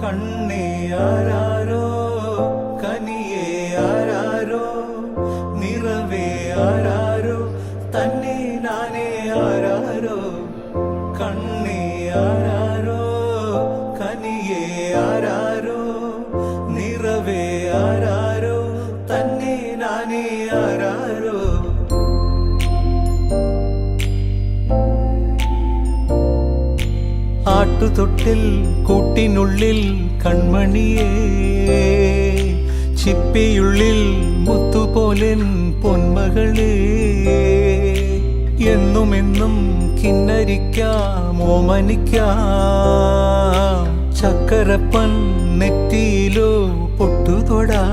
കണ്ണേ ആരാരോ കനിയേ ആരാരോ നിറവേ ആരാരോ തന്നെ നാനേ ആരാരോ കണ്ണേ ആരാരോ കനിയേ ആരാരോ നിറവേ ആരാരോ തന്നെ നാനേ ആരാരോ ആട്ടുതൊട്ടിൽ കൂട്ടിനുള്ളിൽ കൺമണിയേ ചിപ്പിയുള്ളിൽ മുത്തുപോലെൻ പൊന്മകളേ എന്നുമെന്നും കിന്നരിക്കാം ഓമനിക്കാം ചക്കരപ്പൻ നെറ്റിയിലോ പൊട്ടുതൊടാ